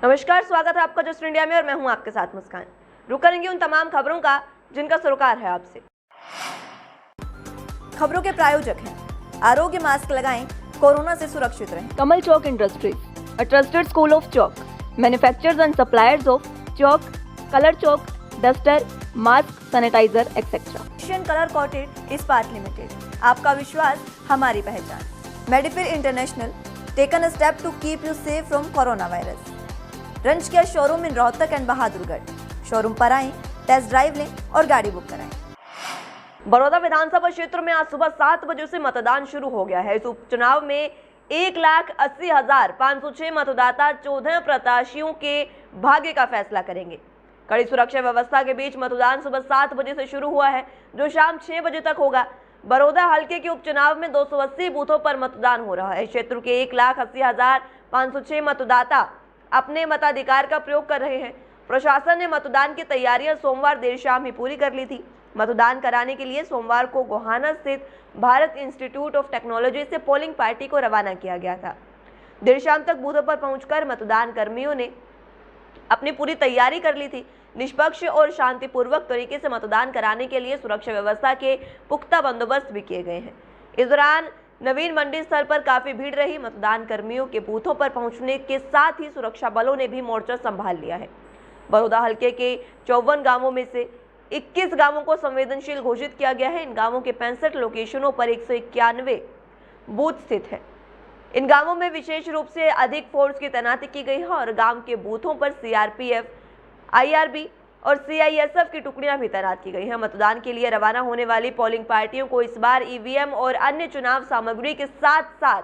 नमस्कार, स्वागत है आपका जस्ट इंडिया में और मैं हूं आपके साथ मुस्कान। रुक करेंगे उन तमाम खबरों का जिनका सरोकार है आपसे। खबरों के प्रायोजक हैं आरोग्य मास्क लगाएं, कोरोना से सुरक्षित रहें। Kamal Chalk Industries, a trusted school of chalk, manufacturers and suppliers of chalk, color chalk, duster, mask, sanitizer, etc. Asian colour coated Ispat limited, आपका विश्वास हमारी पहचान। मेडिफिर international, taken a step to keep you safe from corona virus. रंज care showroom in Rohtak and Bahadurgarh. Showroom पर आएं, test drive लें और गाड़ी बुक कराएं। बड़ौदा विधानसभा क्षेत्र में आज सुबह 7 बजे से मतदान शुरू हो गया है। इस उपचुनाव में 1,80,506 मतदाता 14 प्रत्याशियों के भाग्य का फैसला करेंगे। कड़ी सुरक्षा व्यवस्था के बीच मतदान सुबह 7 बजे से शुरू हुआ है, जो शाम 6 बजे तक होगा। बड़ौदा हल्के के उपचुनाव में 280 बूथों पर मतदान हो रहा है। क्षेत्र के 1,80,506 मतदाता अपने मताधिकार का प्रयोग कर रहे हैं। प्रशासन ने मतदान की तैयारियां सोमवार देर शाम ही पूरी कर ली थी। मतदान कराने के लिए सोमवार को गोहाना स्थित भारत इंस्टीट्यूट ऑफ टेक्नोलॉजी से पोलिंग पार्टी को रवाना किया गया था। देर शाम तक बूथों पर पहुंचकर मतदान कर्मियों ने अपनी पूरी तैयारी कर ली थी। निष्पक्ष और शांतिपूर्वक तरीके से मतदान कराने के लिए सुरक्षा व्यवस्था के पुख्ता बंदोबस्त भी किए गए हैं। इस दौरान नवीन मंडी स्थल पर काफी भीड़ रही। मतदान कर्मियों के बूथों पर पहुंचने के साथ ही सुरक्षा बलों ने भी मोर्चा संभाल लिया है। बड़ौदा हल्के के 54 गांवों में से 21 गांवों को संवेदनशील घोषित किया गया है। इन गांवों के 65 लोकेशनों पर 191 बूथ स्थित हैं। इन गांवों में विशेष रूप से अधिक फोर्स की तैनाती की गई है और गांव के बूथों पर सीआरपीएफ, आईआरबी और सीआईएसएफ की टुकड़ियां भी तैनात की गई हैं। मतदान के लिए रवाना होने वाली पोलिंग पार्टियों को इस बार ईवीएम और अन्य चुनाव सामग्री के साथ साथ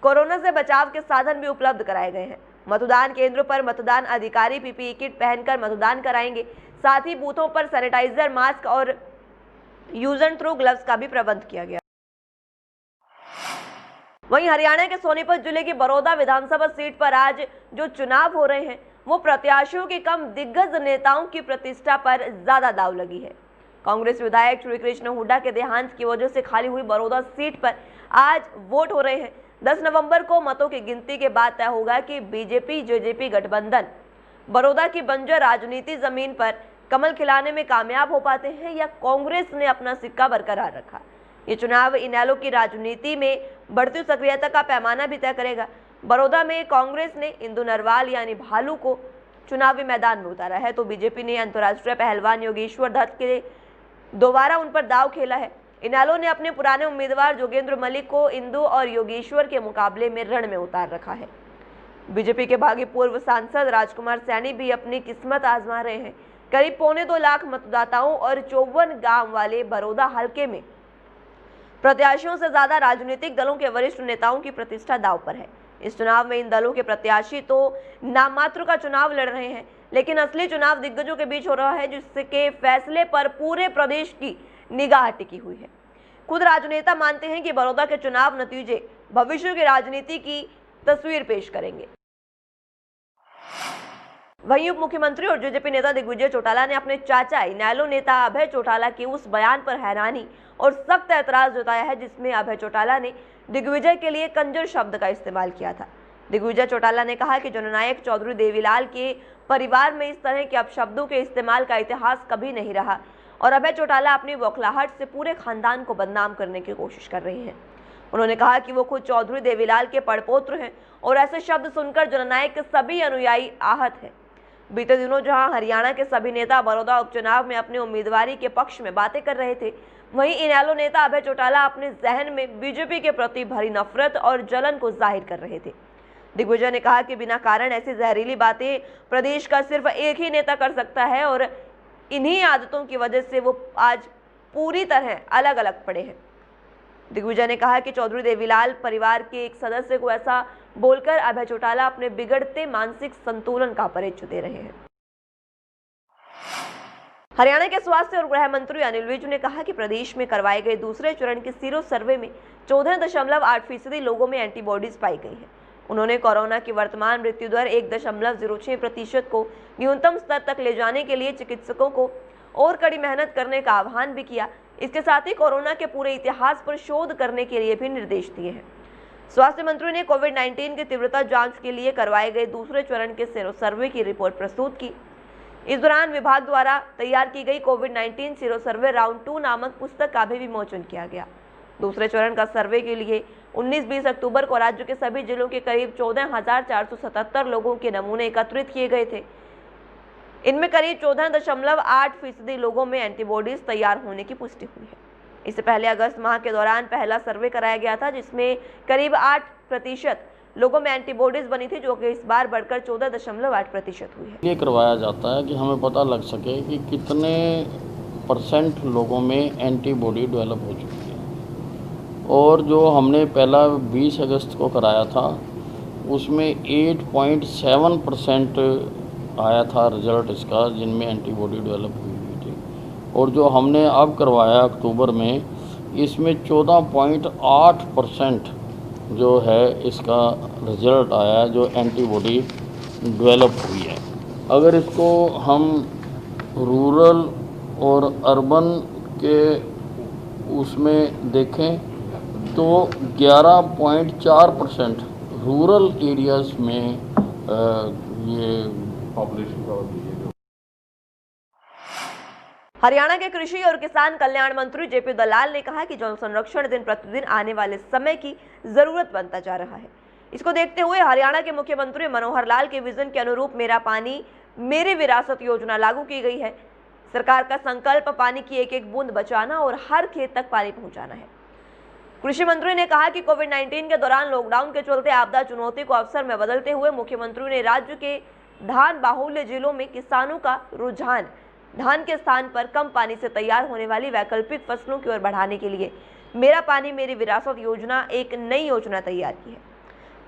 कोरोना से बचाव के साधन भी उपलब्ध कराए गए हैं। मतदान केंद्रों पर मतदान अधिकारी पीपीई किट पहनकर मतदान कराएंगे। साथ ही बूथों पर सैनिटाइजर, मास्क और यूज एंड थ्रो ग्लव्स का भी प्रबंध किया गया। वहीं हरियाणा के सोनीपत जिले की बड़ौदा विधानसभा सीट पर आज जो चुनाव हो रहे हैं वो प्रत्याशियों की कम दिग्गज नेताओं की प्रतिष्ठा पर ज्यादा दांव लगी है। कांग्रेस विधायक श्री कृष्ण हुड्डा के देहांत की वजह से खाली हुई बड़ौदा सीट पर आज वोट हो रहे हैं। 10 नवंबर को मतों की गिनती के बाद तय होगा कि बीजेपी जेजेपी गठबंधन बड़ौदा की बंजर राजनीति जमीन पर कमल खिलाने में कामयाब हो पाते हैं या कांग्रेस ने अपना सिक्का बरकरार रखा। ये चुनाव इनेलो की राजनीति में बढ़ती सक्रियता का पैमाना भी तय करेगा। बड़ौदा में कांग्रेस ने इंदु नरवाल यानी भालू को चुनावी मैदान में उतारा है, तो बीजेपी ने अंतर्राष्ट्रीय पहलवान योगेश्वर दत्त के दोबारा उन पर दाव खेला है। इनेलो ने अपने पुराने उम्मीदवार जोगेंद्र मलिक को इंदु और योगेश्वर के मुकाबले में रण में उतार रखा है। बीजेपी के भागी पूर्व सांसद राजकुमार सैनी भी अपनी किस्मत आजमा रहे हैं। करीब 2.25 लाख मतदाताओं और 54 गांव वाले बड़ौदा हल्के में प्रत्याशियों से ज्यादा राजनीतिक दलों के वरिष्ठ नेताओं की प्रतिष्ठा दांव पर है। इस चुनाव में इन दलों के प्रत्याशी तो नाम मात्र का चुनाव लड़ रहे हैं, लेकिन असली चुनाव दिग्गजों के बीच हो रहा है, जिसके फैसले पर पूरे प्रदेश की निगाह टिकी हुई है। खुद राजनेता मानते हैं कि बड़ौदा के चुनाव नतीजे भविष्य की राजनीति की तस्वीर पेश करेंगे। वहीं उप मुख्यमंत्री और जेजेपी नेता दिग्विजय चौटाला ने अपने चाचा इनेलो नेता अभय चौटाला के उस बयान पर हैरानी और सख्त ऐतराज जताया है जिसमें अभय चौटाला ने दिग्विजय के लिए कंजर शब्द का इस्तेमाल किया था। दिग्विजय चौटाला ने कहा कि जननायक चौधरी देवीलाल के परिवार में इस तरह के अपशब्दों के इस्तेमाल का इतिहास कभी नहीं रहा और अभय चौटाला अपनी बौखलाहट से पूरे खानदान को बदनाम करने की कोशिश कर रहे हैं। उन्होंने कहा कि वो खुद चौधरी देवीलाल के पड़पोत्र हैं और ऐसे शब्द सुनकर जननायक के सभी अनुयायी आहत हैं। बीते दिनों जहां हरियाणा के सभी नेता बड़ौदा उपचुनाव में अपने उम्मीदवारी के पक्ष में बातें कर रहे थे, वहीं इनेलो नेता अभय चौटाला अपने जहन में बीजेपी के प्रति भरी नफरत और जलन को जाहिर कर रहे थे। दिग्विजय ने कहा कि बिना कारण ऐसी जहरीली बातें प्रदेश का सिर्फ एक ही नेता कर सकता है और इन्हीं आदतों की वजह से वो आज पूरी तरह अलग अलग पड़े हैं। दिग्विजय ने कहा कि चौधरी देवीलाल परिवार के एक सदस्य को ऐसा बोलकर अभय चौटाला अपने बिगड़ते मानसिक संतुलन का परिचय दे रहे हैं। हरियाणा के स्वास्थ्य और गृह मंत्री अनिल विज ने कहा कि प्रदेश में करवाए गए दूसरे चरण के सीरो सर्वे में 14.8% लोगों में एंटीबॉडीज पाई गई हैं। उन्होंने कोरोना की वर्तमान मृत्यु दर 1.06% को न्यूनतम स्तर तक ले जाने के लिए चिकित्सकों को और कड़ी मेहनत करने का आह्वान भी किया। इसके साथ ही कोरोना के पूरे इतिहास पर शोध करने के लिए भी निर्देश दिए हैं। स्वास्थ्य मंत्री ने कोविड-19 की तीव्रता जांच के लिए करवाए गए दूसरे चरण के सेरो सर्वे की रिपोर्ट प्रस्तुत की। इस दौरान विभाग द्वारा तैयार की गई कोविड-19 सीरो सर्वे राउंड 2 नामक पुस्तक का भी विमोचन किया गया। दूसरे चरण का सर्वे के लिए 19-20 अक्टूबर को राज्य के सभी जिलों के करीब 14,477 लोगों के नमूने एकत्रित किए गए थे। इनमें करीब 14.8% लोगों में एंटीबॉडीज तैयार होने की पुष्टि हुई है। इससे पहले अगस्त माह के दौरान पहला सर्वे कराया गया था, जिसमें करीब 8% लोगों में एंटीबॉडीज बनी थी, जो कि इस बार बढ़कर 14.8% हुई है। ये करवाया जाता है कि हमें पता लग सके कि कितने % लोगों में एंटीबॉडी डेवलप हो चुकी है। और जो हमने पहला 20 अगस्त को कराया था उसमें 8.7% आया था रिजल्ट इसका, जिनमें एंटीबॉडी डेवलप हुई थी। और जो हमने अब करवाया अक्टूबर में, इसमें 14.8% जो है इसका रिजल्ट आया जो एंटीबॉडी डेवलप हुई है। अगर इसको हम रूरल और अर्बन के उसमें देखें तो 11.4% रूरल एरियाज़ में ये पॉपुलेशन कवर हुई है। हरियाणा के कृषि और किसान कल्याण मंत्री जेपी दलाल ने कहा कि जल संरक्षण दिन प्रतिदिन आने वाले समय की जरूरत बनता जा रहा है। इसको देखते हुए हरियाणा के मुख्यमंत्री मनोहर लाल के विजन के अनुरूप मेरा पानी मेरी विरासत योजना लागू की गई है। सरकार का संकल्प पानी की एक एक बूंद बचाना और हर खेत तक पानी पहुंचाना है। कृषि मंत्री ने कहा कि कोविड-19 के दौरान लॉकडाउन के चलते आपदा चुनौती को अवसर में बदलते हुए मुख्यमंत्री ने राज्य के धान बाहुल्य जिलों में किसानों का रुझान धान के स्थान पर कम पानी से तैयार होने वाली वैकल्पिक फसलों की ओर बढ़ाने के लिए मेरा पानी मेरी विरासत योजना एक नई योजना तैयार की है।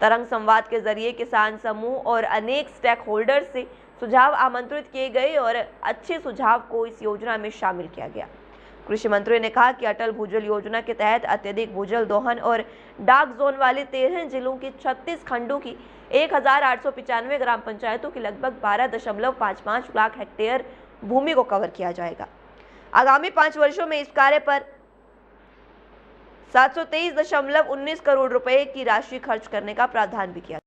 तरंग संवाद के जरिए किसान समूह और अनेक स्टेक होल्डर्स से सुझाव आमंत्रित किए गए और अच्छे सुझाव को इस योजना में शामिल किया गया। कृषि मंत्री ने कहा कि अटल भूजल योजना के तहत अत्यधिक भूजल दोहन और डार्क जोन वाले 13 जिलों के 36 खंडों की 1895 ग्राम पंचायतों की लगभग 12.55 लाख हेक्टेयर भूमि को कवर किया जाएगा। आगामी 5 वर्षों में इस कार्य पर 723.19 करोड़ रुपए की राशि खर्च करने का प्रावधान भी किया।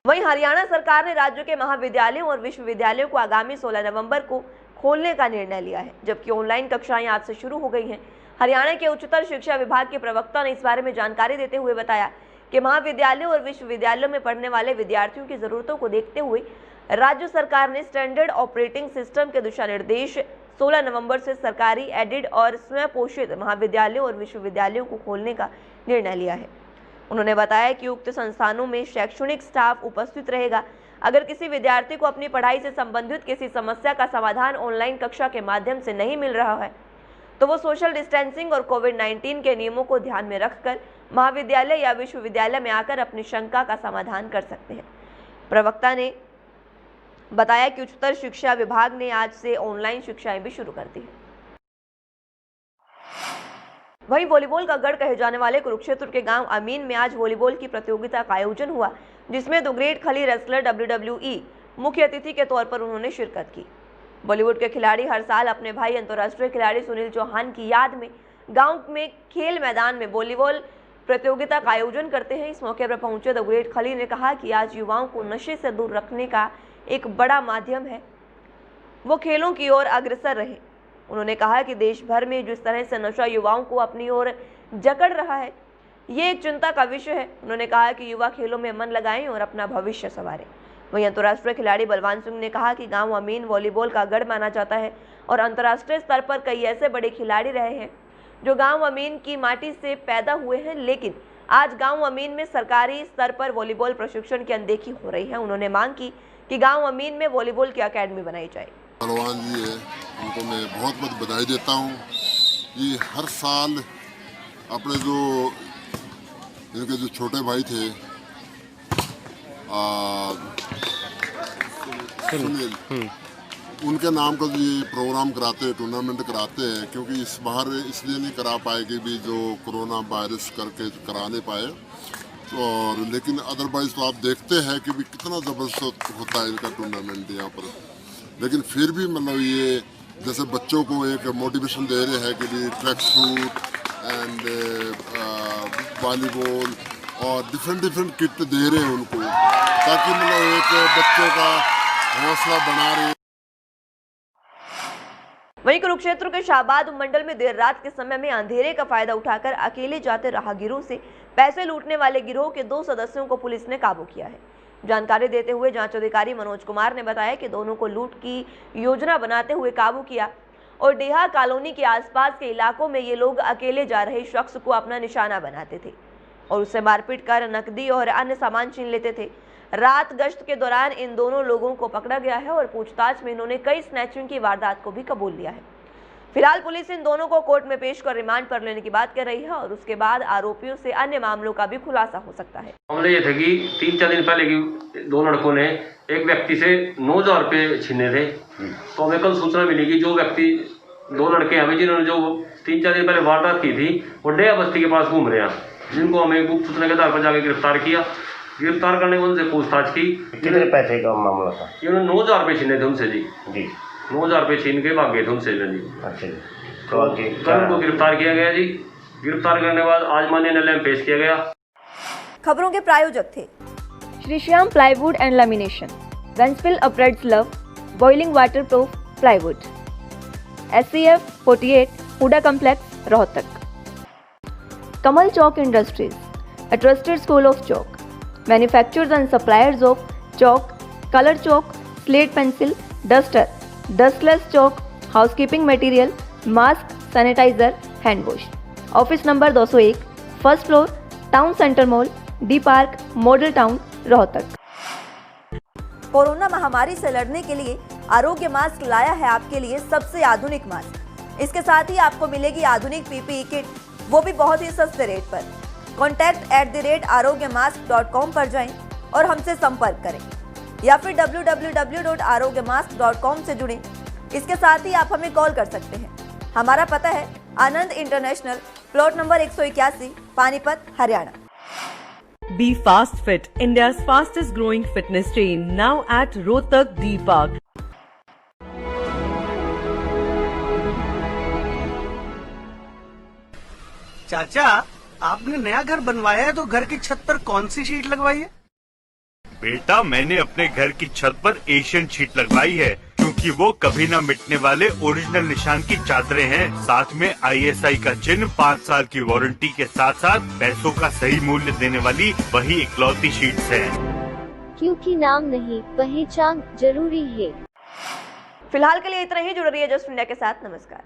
वहीं हरियाणा सरकार ने राज्य के महाविद्यालयों और विश्वविद्यालयों को आगामी 16 नवंबर को खोलने का निर्णय लिया है, जबकि ऑनलाइन कक्षाएं आज से शुरू हो गई हैं। हरियाणा के उच्चतर शिक्षा विभाग के प्रवक्ता ने इस बारे में जानकारी देते हुए बताया कि महाविद्यालयों और विश्वविद्यालयों में पढ़ने वाले विद्यार्थियों की जरूरतों को देखते हुए राज्य सरकार ने स्टैंडर्ड ऑपरेटिंग सिस्टम के दिशा निर्देश 16 नवंबर से सरकारी एडेड और स्वयं पोषित महाविद्यालयों और विश्वविद्यालयों को खोलने का निर्णय लिया है। उन्होंने बताया कि उक्त संस्थानों में शैक्षणिक स्टाफ उपस्थित रहेगा। अगर किसी विद्यार्थी को अपनी पढ़ाई से संबंधित किसी समस्या का समाधान ऑनलाइन कक्षा के माध्यम से नहीं मिल रहा है तो वो सोशल डिस्टेंसिंग और कोविड-19 के नियमों को ध्यान में रखकर महाविद्यालय या विश्वविद्यालय में आकर अपनी शंका का समाधान कर सकते हैं। प्रवक्ता ने बताया कि उच्चतर शिक्षा विभाग ने आज से ऑनलाइन शिक्षाएं भी शुरू कर दी है। वहीं वॉलीबॉल का गढ़ कहे जाने वाले कुरुक्षेत्र के गांव अमीन में आज वॉलीबॉल की प्रतियोगिता का आयोजन हुआ, जिसमें द ग्रेट खली रेसलर WWE मुख्य अतिथि के तौर पर उन्होंने शिरकत की। बॉलीवुड के खिलाड़ी हर साल अपने भाई अंतर्राष्ट्रीय खिलाड़ी सुनील चौहान की याद में गांव में खेल मैदान में वॉलीबॉल प्रतियोगिता का आयोजन करते हैं। इस मौके पर पहुंचे द ग्रेट खली ने कहा कि आज युवाओं को नशे से दूर रखने का एक बड़ा माध्यम है, वो खेलों की ओर अग्रसर रहे। उन्होंने कहा कि देश भर में जिस तरह से नशा युवाओं को अपनी ओर जकड़ रहा है, ये एक चिंता का विषय है। उन्होंने कहा कि युवा खेलों में मन लगाएं और अपना भविष्य संवारें। वहीं अंतर्राष्ट्रीय खिलाड़ी बलवान सिंह ने कहा कि गांव अमीन वॉलीबॉल का गढ़ माना जाता है और अंतर्राष्ट्रीय स्तर पर कई ऐसे बड़े खिलाड़ी रहे हैं जो गांव अमीन की माटी से पैदा हुए हैं, लेकिन आज गांव अमीन में सरकारी स्तर पर वॉलीबॉल प्रशिक्षण की अनदेखी हो रही है। उन्होंने मांग की कि गांव अमीन में वॉलीबॉल की अकेडमी बनाई जाए। बलवान जी है, उनको मैं बहुत बहुत बधाई देता हूँ। ये हर साल अपने जो इनके जो छोटे भाई थे सुनील, उनके नाम का जो ये प्रोग्राम कराते हैं, टूर्नामेंट कराते हैं, क्योंकि इस बार इसलिए नहीं करा पाएगी भी जो कोरोना वायरस करके करा नहीं पाए, और लेकिन अदरवाइज तो आप देखते हैं कि भी कितना ज़बरदस्त होता है इनका टूर्नामेंट यहाँ पर। लेकिन फिर भी मतलब ये जैसे बच्चों को एक मोटिवेशन दे रहे हैं कि भी ट्रैक सूट एंड वॉलीबॉल और डिफरेंट किट दे रहे हैं उनको, ताकि मतलब एक बच्चों का हौसला बना रहे। वहीं कुरुक्षेत्र के शाहबाद मंडल में देर रात के समय में अंधेरे का फायदा उठाकर अकेले जाते राहगीरों से पैसे लूटने वाले गिरोह के 2 सदस्यों को पुलिस ने काबू किया है। जानकारी देते हुए जांच अधिकारी मनोज कुमार ने बताया कि दोनों को लूट की योजना बनाते हुए काबू किया और डेहा कॉलोनी के आसपास के इलाकों में ये लोग अकेले जा रहे शख्स को अपना निशाना बनाते थे और उससे मारपीट कर नकदी और अन्य सामान छीन लेते थे। रात गश्त के दौरान इन दोनों लोगों को पकड़ा गया है और पूछताछ में इन्होंने कई स्नैचिंग की वारदात को भी कबूल लिया है। फिलहाल पुलिस इन दोनों को कोर्ट में पेश कर रिमांड पर लेने की बात कर रही है और उसके बाद आरोपियों से अन्य मामलों का भी खुलासा हो सकता है। मामले ये थे कि 3-4 दिन पहले की 2 लड़कों ने एक व्यक्ति से 9,000 रुपये छीने थे। तो हमें कल सूचना मिली कि जो व्यक्ति 2 लड़के हैं जिन्होंने जो 3-4 दिन पहले वारदात की थी वो डेहा बस्ती के पास घूम रहे हैं, जिनको हमें गुप्त सूचना के आधार पर जाकर गिरफ्तार किया। गिरफ्तार करने के उनसे पूछताछ की। कितने पैसे का मामला था? इन्होंने 9,000 रुपये छीने थे उनसे जी 9,000 रुपये छीन के भाग गए थे उनसे जी। अच्छा जी। तो कल उनको गिरफ्तार किया गया जी। गिरफ्तार करने के बाद आज माननीय न्यायालय में पेश किया गया। खबरों के प्रायोजक थे Shri Shyam plywood and lamination, वेंसफिल अपरेट्स लव, boiling water proof plywood, SCF 48 HUDA complex Rohtak. Kamal Chowk industries, a trusted school of chalk, manufacturers and suppliers of chalk, color chalk, slate pencil, duster, dustless chalk, housekeeping material, mask, sanitizer, hand wash. Office number 201, first floor, town centre mall, D park, model town, Rohtak. Corona महामारी से लड़ने के लिए आरोग्य mask लाया है आपके लिए सबसे आधुनिक मास्क। इसके साथ ही आपको मिलेगी आधुनिक PPE किट, वो भी बहुत ही सस्ते रेट पर। contact@arogyamask.com पर जाएं और हमसे संपर्क करें या फिर www.arogyamask.com से जुड़ें। इसके साथ ही आप हमें कॉल कर सकते हैं। हमारा पता है Anand international, plot number 181, Panipat, Haryana. Be Fast Fit, India's fastest growing fitness chain, now at Rohtak D Park. चाचा, आपने नया घर बनवाया है तो घर की छत पर कौन सी शीट लगवाई है? बेटा, मैंने अपने घर की छत पर एशियन शीट लगवाई है, क्योंकि वो कभी न मिटने वाले ओरिजिनल निशान की चादरें हैं। साथ में ISI का चिन्ह, 5 साल की वारंटी के साथ साथ पैसों का सही मूल्य देने वाली वही इकलौती शीट्स हैं। क्योंकि नाम नहीं, पहचान जरूरी है। फिलहाल के लिए इतना ही। जुड़ रही है जस्ट इंडिया के साथ। नमस्कार।